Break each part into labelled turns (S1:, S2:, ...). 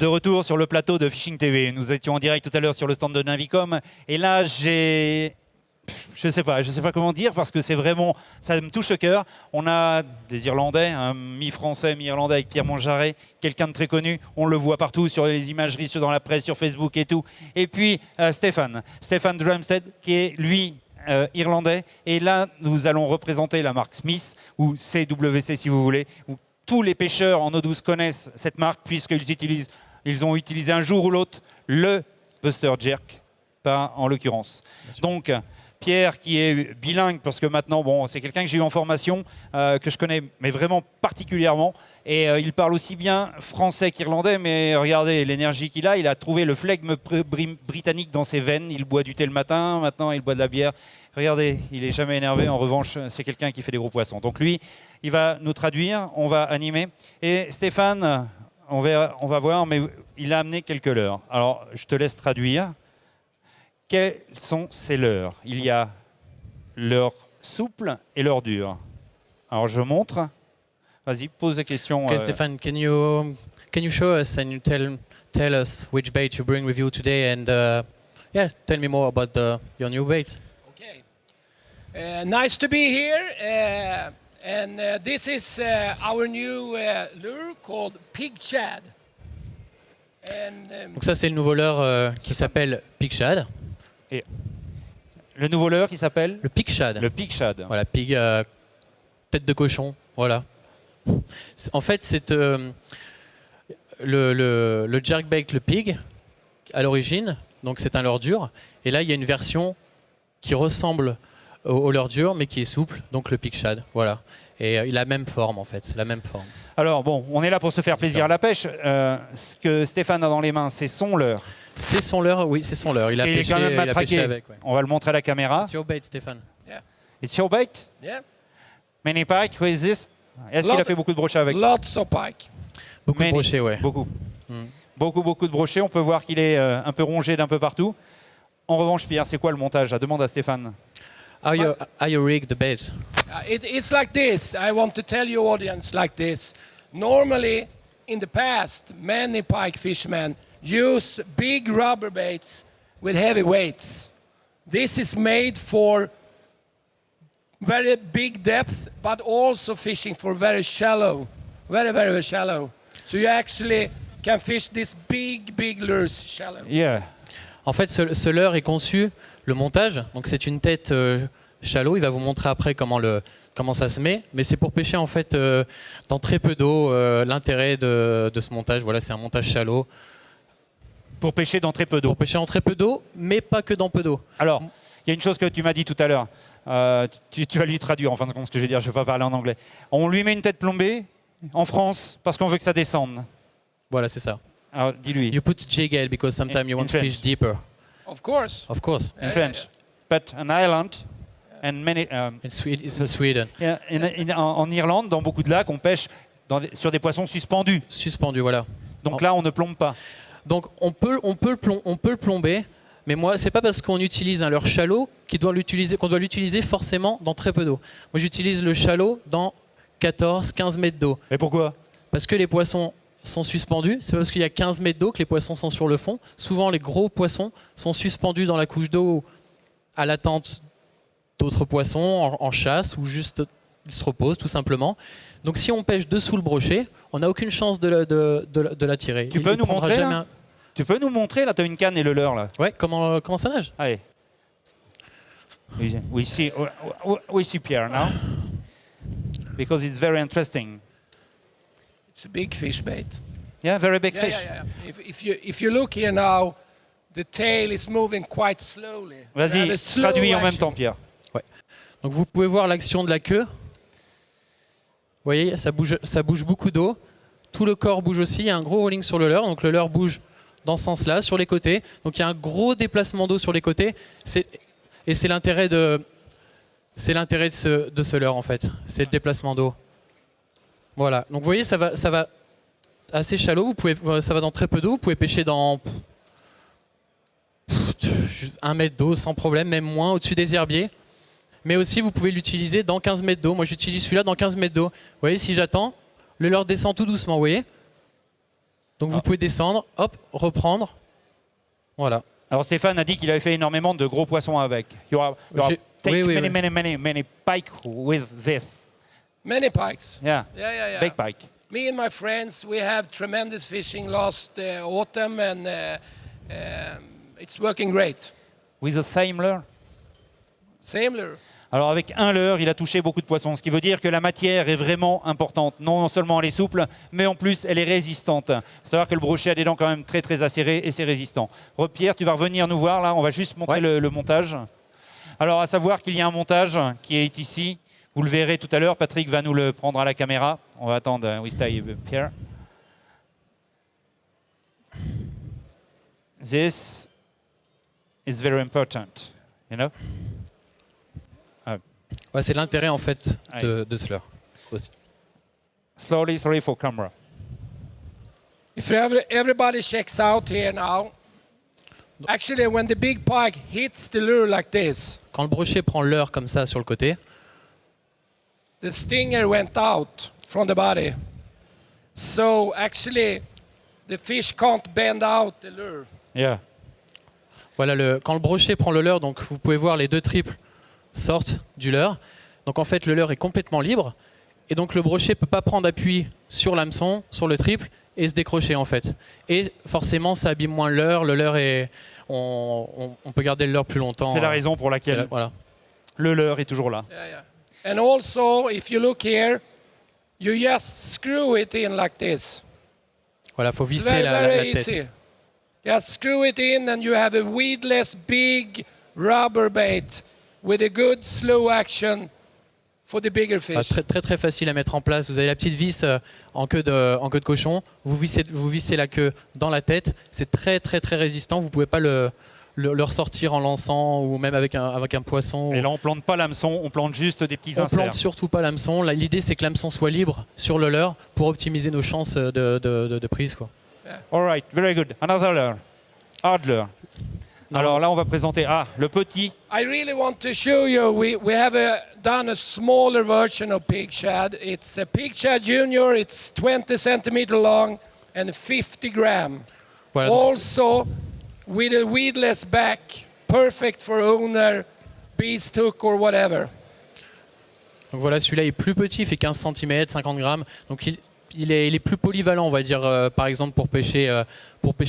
S1: de retour sur le plateau de Fishing TV. Nous étions en direct tout à l'heure sur le stand de Navicom. Et là, je sais pas comment dire parce que c'est vraiment, ça me touche le cœur. On a des Irlandais, un mi-français, mi-irlandais avec Pierre Monjaret, quelqu'un de très connu. On le voit partout sur les imageries, dans la presse, sur Facebook et tout. Et puis Stéphane Drumstead, qui est lui irlandais. Et là, nous allons représenter la marque Smith ou CWC si vous voulez. Où tous les pêcheurs en eau douce connaissent cette marque puisqu'ils ont utilisé un jour ou l'autre le Buster Jerk, pas en l'occurrence. Donc Pierre qui est bilingue, parce que maintenant, bon, c'est quelqu'un que j'ai eu en formation, que je connais mais vraiment particulièrement. Et il parle aussi bien français qu'irlandais, mais regardez l'énergie qu'il a. Il a trouvé le flegme britannique dans ses veines. Il boit du thé le matin, maintenant il boit de la bière. Regardez, il n'est jamais énervé. En revanche, c'est quelqu'un qui fait des gros poissons. Donc lui, il va nous traduire, on va animer. Et Stéphane, on va voir, mais il a amené quelques leurres. Alors, je te laisse traduire. Quels sont ces leurres? Il y a leurre souple et leurre dur. Alors je montre. Vas-y, pose la question.
S2: Okay, Stefan, can you show us and you tell us which bait you bring with you today, and yeah, tell me more about your new bait.
S3: Okay, nice to be here, and this is our new lure called Pig Shad.
S2: Donc ça c'est le nouveau leurre qui s'appelle Pig Shad.
S1: Et le nouveau leurre qui s'appelle
S2: le Pig Shad.
S1: Le Pig Shad.
S2: Voilà, pig, tête de cochon, voilà. En fait, c'est le jerkbait, le pig, à l'origine, donc c'est un leurre dur. Et là, il y a une version qui ressemble au leurre dur, mais qui est souple, donc le Pig Shad, voilà. Et la même forme, en fait, la même forme.
S1: Alors bon, on est là pour se faire plaisir à la pêche. Ce que Stéphane a dans les mains, c'est son leurre.
S2: C'est son leurre, oui, c'est son leurre. Il a pêché,
S1: quand même
S2: il a pêché
S1: matraqué.
S2: avec. Ouais.
S1: On va le montrer à la caméra.
S2: It's your bait, Stéphane.
S3: Yeah.
S1: It's your bait?
S3: Yeah.
S1: Many pike, who is this? Est-ce qu'il a fait beaucoup de brochets avec?
S3: Lots of pike.
S2: Beaucoup de brochets, ouais.
S1: Beaucoup. Beaucoup de brochets. On peut voir qu'il est un peu rongé d'un peu partout. En revanche, Pierre, c'est quoi le montage? Demande à Stéphane.
S2: How you rig the bait?
S3: It's like this. I want to tell your audience like this. Normally, in the past, many pike fishermen use big rubber baits with heavy weights. This is made for very big depth, but also fishing for very shallow, very shallow. So you actually can fish this big lures shallow.
S1: Yeah.
S2: En fait, ce leurre est conçu, le montage, donc c'est une tête shallow. Il va vous montrer après comment ça se met, mais c'est pour pêcher en fait dans très peu d'eau. L'intérêt de ce montage, voilà, c'est un montage shallow.
S1: Pour pêcher dans très peu d'eau.
S2: Pour pêcher en très peu d'eau, mais pas que dans peu d'eau.
S1: Alors, il y a une chose que tu m'as dit tout à l'heure. Tu vas lui traduire en fin de compte ce que je veux dire. Je ne vais pas parler en anglais. On lui met une tête plombée en France parce qu'on veut que ça descende.
S2: Voilà, c'est ça.
S1: Alors, dis-lui.
S2: You put jighead because sometimes you want to fish deeper.
S3: Of course.
S2: Of course.
S1: In French. But an island and many.
S2: In Sweden.
S1: En Irlande, dans beaucoup de lacs, on pêche sur des poissons suspendus.
S2: Suspendus, voilà.
S1: Donc là, on ne plombe pas.
S2: Donc on peut le plomber, mais moi c'est pas parce qu'on utilise un leurre shallow qu'on doit l'utiliser forcément dans très peu d'eau. Moi j'utilise le shallow dans 14-15 mètres d'eau.
S1: Et pourquoi?
S2: Parce que les poissons sont suspendus, c'est parce qu'il y a 15 mètres d'eau que les poissons sont sur le fond. Souvent les gros poissons sont suspendus dans la couche d'eau à l'attente d'autres poissons en chasse ou juste ils se reposent tout simplement. Donc si on pêche dessous le brochet, on n'a aucune chance de la tirer.
S1: Tu peux nous montrer là? Tu peux nous montrer là? Tu as une canne et le leurre là.
S2: Ouais, comment ça nage?
S1: Allez. We see Pierre now. Because it's very interesting.
S3: It's a big fish bait.
S1: Yeah, very big fish.
S3: Yeah. If you look here now, the tail is moving quite slowly.
S1: Vas-y, traduis en même temps, Pierre.
S2: Ouais. Donc vous pouvez voir l'action de la queue. Vous voyez, ça bouge beaucoup d'eau. Tout le corps bouge aussi. Il y a un gros rolling sur le leurre. Donc le leurre bouge dans ce sens-là, sur les côtés. Donc il y a un gros déplacement d'eau sur les côtés. Et c'est l'intérêt de ce leurre en fait. C'est le déplacement d'eau. Voilà. Donc vous voyez, ça va assez shallow. Ça va dans très peu d'eau. Vous pouvez pêcher dans 1 mètre d'eau sans problème, même moins au-dessus des herbiers. Mais aussi, vous pouvez l'utiliser dans 15 mètres d'eau. Moi, j'utilise celui-là dans 15 mètres d'eau. Vous voyez, si j'attends, le leurre descend tout doucement, vous voyez? Donc vous pouvez descendre, hop, reprendre. Voilà.
S1: Alors Stéphane a dit qu'il avait fait énormément de gros poissons avec. You have take
S2: Oui,
S1: many pike with this.
S3: Many pikes.
S1: Yeah,
S3: Yeah.
S1: big pike.
S3: Me and my friends, we have tremendous fishing last autumn, and it's working great.
S1: With the same lure.
S3: Same lure.
S1: Alors avec un leurre, il a touché beaucoup de poissons, ce qui veut dire que la matière est vraiment importante. Non seulement elle est souple, mais en plus elle est résistante. Il faut savoir que le brochet a des dents quand même très très acérées et c'est résistant. Pierre, tu vas revenir nous voir là, on va juste montrer le montage. Alors à savoir qu'il y a un montage qui est ici. Vous le verrez tout à l'heure, Patrick va nous le prendre à la caméra. On va attendre, we stay Pierre. This is very important, you know?
S2: Ouais, c'est l'intérêt en fait de ce leurre aussi.
S1: Slowly, sorry for camera.
S3: If everybody checks out here now, actually when the big pike hits the lure like this,
S2: Quand le brochet prend le leurre comme ça sur le côté,
S3: the stinger went out from the body. So actually the fish can't bend out the lure.
S1: Yeah.
S2: voilà, quand le brochet prend le leurre, donc vous pouvez voir les deux triples sortent du leurre. Donc en fait le leurre est complètement libre et donc le brochet peut pas prendre appui sur l'hameçon, sur le triple et se décrocher en fait. Et forcément ça abîme moins le leurre est on peut garder le leurre plus longtemps.
S1: C'est la raison pour laquelle
S2: voilà.
S1: le leurre est toujours là.
S3: Yeah. And also if you look here, you just screw it in like this.
S2: Voilà, faut
S3: It's
S2: visser
S3: very,
S2: la
S3: very
S2: tête.
S3: easy. Just screw it in and you have a weedless big rubber bait with a good slow action for the bigger fish.
S2: Très très facile à mettre en place. Vous avez la petite vis en queue de cochon. Vous vissez la queue dans la tête. C'est très très très résistant. Vous pouvez pas le ressortir en lançant ou même avec un poisson.
S1: Et là on plante pas l'hameçon, on plante juste des petits
S2: On
S1: inserts.
S2: plante surtout pas l'hameçon. L'idée c'est que l'hameçon soit libre sur le leurre pour optimiser nos chances de prise, quoi.
S1: All right, very good. Another lure. Hard lure. Alors là on va présenter le petit.
S3: I really want to show you, we have done a smaller version of pig shad. It's a pig shad junior, it's 20 centimeter long and 50 gram.
S2: Voilà, donc
S3: Also with a weedless back, perfect for owner, beast hook or whatever.
S2: Donc voilà, celui-là est plus petit, il fait 15 cm, 50 grammes. Donc il est plus polyvalent, on va dire, par exemple pour pêcher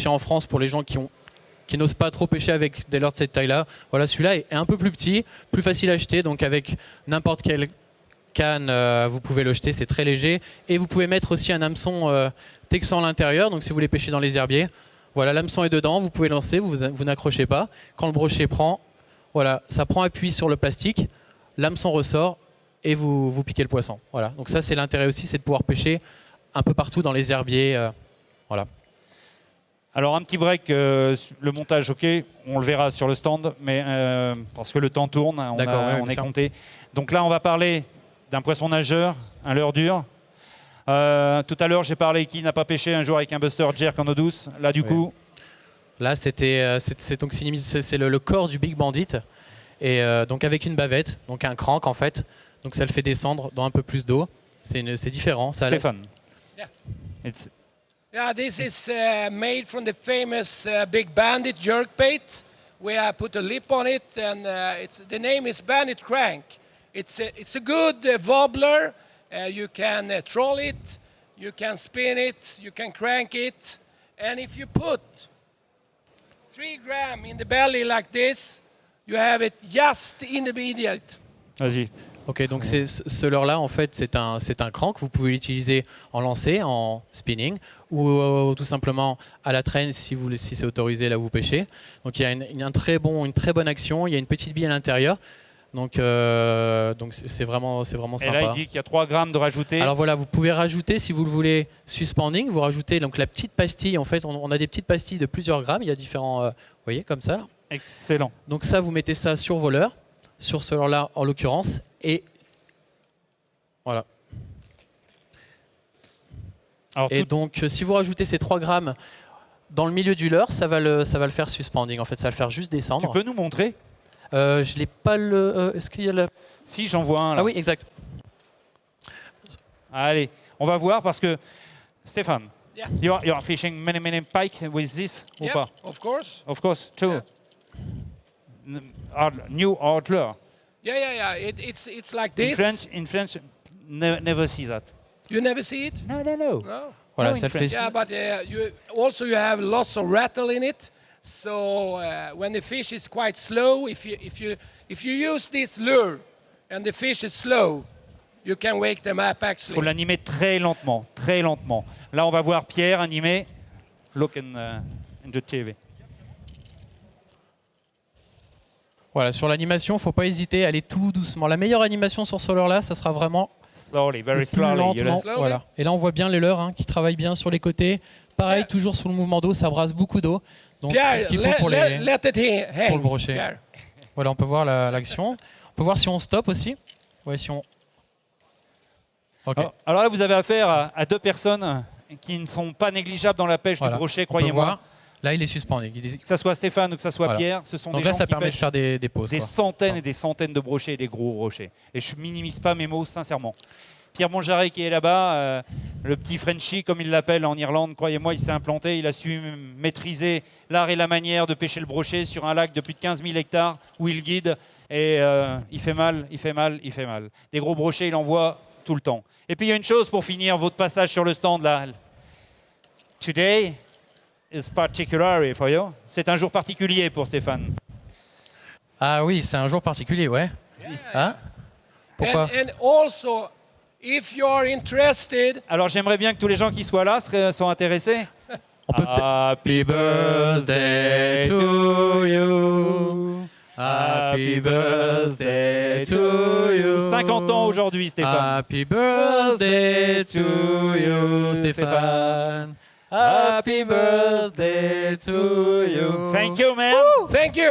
S2: en France, pour les gens qui n'osent pas trop pêcher avec des leurres de cette taille-là. Voilà, celui-là est un peu plus petit, plus facile à jeter, donc avec n'importe quelle canne, vous pouvez le jeter, c'est très léger. Et vous pouvez mettre aussi un hameçon texan à l'intérieur, donc si vous voulez pêcher dans les herbiers. Voilà, l'hameçon est dedans, vous pouvez lancer, vous n'accrochez pas. Quand le brochet prend, voilà, ça prend appui sur le plastique, l'hameçon ressort et vous piquez le poisson. Voilà, donc ça c'est l'intérêt aussi, c'est de pouvoir pêcher un peu partout dans les herbiers. Voilà.
S1: Alors un petit break, le montage, ok, on le verra sur le stand, mais parce que le temps tourne, on est compté. Donc là on va parler d'un poisson nageur, un leurre dur. Tout à l'heure j'ai parlé qui n'a pas pêché un jour avec un buster jerk en eau douce. Là du coup...
S2: Là c'est le corps du Big Bandit, et donc avec une bavette, donc un crank en fait, donc ça le fait descendre dans un peu plus d'eau. C'est différent. Ça
S1: Stéphane.
S3: Yeah, this is made from the famous Big Bandit jerkbait. We put a lip on it, and the name is Bandit Crank. It's a good wobbler. You can troll it, you can spin it, you can crank it, and if you put 3 grams in the belly like this, you have it just immediate.
S1: Vas-y.
S2: Ok, donc ce leurre-là, en fait, c'est un crank. Vous pouvez l'utiliser en lancer, en spinning, ou tout simplement à la traîne si c'est autorisé là où vous pêchez. Donc il y a une très bonne action. Il y a une petite bille à l'intérieur. Donc c'est vraiment sympa.
S1: Et là, il dit qu'il y a 3 grammes de rajouter.
S2: Alors voilà, vous pouvez rajouter, si vous le voulez, suspending. Vous rajoutez donc la petite pastille. En fait, on a des petites pastilles de plusieurs grammes. Il y a différents, vous voyez, comme ça. Là.
S1: Excellent.
S2: Donc ça, vous mettez ça sur vos leurres, sur ce leurre-là en l'occurrence. Et voilà.
S1: Alors,
S2: et donc, si vous rajoutez ces 3 grammes dans le milieu du leurre, ça va le faire suspending. En fait, ça va le faire juste descendre.
S1: Tu peux nous montrer?
S2: Je l'ai pas le. Est-ce qu'il y a le.
S1: Si, j'en vois un là.
S2: Ah oui, exact.
S1: Allez, on va voir parce que Stéphane,
S3: Yeah.
S1: You are fishing many pike with this ou
S3: Yeah,
S1: pas?
S3: of course.
S1: Of course, too. New hard lure.
S3: Yeah. It's like
S1: In
S3: this.
S1: French, never see that.
S3: You never see it?
S1: No.
S3: No.
S2: Voilà,
S1: No,
S2: ça le fait.
S3: Yeah, but you have lots of rattle in it. So when the fish is quite slow, if you use this lure and the fish is slow, you can wake them up
S1: Il
S3: actually.
S1: faut l'animer très lentement, très lentement. Là, on va voir Pierre animer. Look in the TV.
S2: Voilà, sur l'animation, faut pas hésiter, aller tout doucement. La meilleure animation sur ce leurre-là, ça sera vraiment
S1: Slowly, very
S2: le plus
S1: slowly.
S2: lentement.
S3: Slowly.
S2: Voilà. Et là, on voit bien les leurres qui travaillent bien sur les côtés. Pareil,
S3: Yeah.
S2: toujours sous le mouvement d'eau, ça brasse beaucoup d'eau. Donc, c'est
S3: Pierre,
S2: ce qu'il faut pour
S3: let
S2: les.
S3: it hang.
S2: pour le brochet.
S3: Pierre.
S2: Voilà, on peut voir l'action. On peut voir si on stoppe aussi. Ouais, si on. Ok.
S1: Alors là, vous avez affaire à deux personnes qui ne sont pas négligeables dans la pêche
S2: Voilà.
S1: du brochet,
S2: On peut
S1: croyez-moi.
S2: voir. Là, il est suspendu.
S1: Que ça soit Stéphane ou que ça soit
S2: Voilà.
S1: Pierre, ce sont
S2: Donc
S1: des
S2: là,
S1: gens
S2: ça
S1: qui
S2: permet de
S1: pêchent
S2: faire des pauses.
S1: des
S2: quoi.
S1: centaines et des centaines de brochets et des gros brochets. Et je minimise pas mes mots, sincèrement. Pierre Monjaret qui est là-bas, le petit Frenchie, comme il l'appelle en Irlande, croyez-moi, il s'est implanté, il a su maîtriser l'art et la manière de pêcher le brochet sur un lac de plus de 15 000 hectares où il guide. Et il fait mal. Des gros brochets, il en voit tout le temps. Et puis il y a une chose pour finir votre passage sur le stand là. Today is particular for you. C'est un jour particulier pour Stéphane.
S2: Ah oui, c'est un jour particulier, ouais. Hein Pourquoi
S3: And also, if you are interested,
S1: Alors j'aimerais bien que tous les gens qui soient là sont intéressés.
S2: On peut peut-être.
S1: Happy birthday to you.
S2: Happy birthday to you.
S1: 50 ans aujourd'hui, Stéphane.
S2: Happy birthday to you, Stéphane. Happy birthday to you.
S1: Thank you, man.
S3: thank you.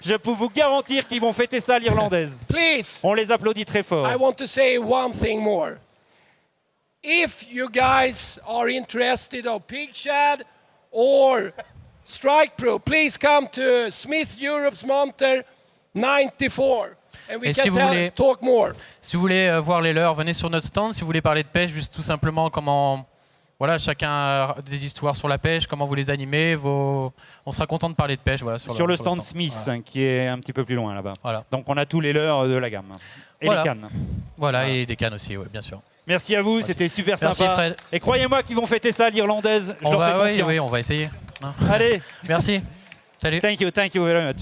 S1: Je peux vous garantir qu'ils vont fêter ça à l'irlandaise.
S3: Please,
S1: On les applaudit très fort.
S3: I want to say one thing more. If you guys are interested of pig shad or strike pro, please come to Smith Europe's Monter 94 and we
S2: Et
S3: can
S2: si vous voulez-
S3: talk more.
S2: Si vous voulez voir les leurs, venez sur notre stand. Si vous voulez parler de pêche, juste tout simplement comment. Voilà, chacun a des histoires sur la pêche, comment vous les animez. On sera content de parler de pêche. Voilà,
S1: Sur le stand Smith,
S2: Voilà.
S1: qui est un petit peu plus loin là-bas.
S2: Voilà.
S1: Donc on a tous les leurs de la gamme. Et
S2: Voilà.
S1: les cannes.
S2: Voilà, et des cannes aussi, ouais, bien sûr.
S1: Merci à vous, c'était super
S2: Merci,
S1: sympa.
S2: Fred.
S1: Et croyez-moi qu'ils vont fêter ça à l'irlandaise. Je leur fais
S2: Oui,
S1: confiance.
S2: oui, on va essayer.
S1: Allez,
S2: Merci. Salut.
S1: thank you very much.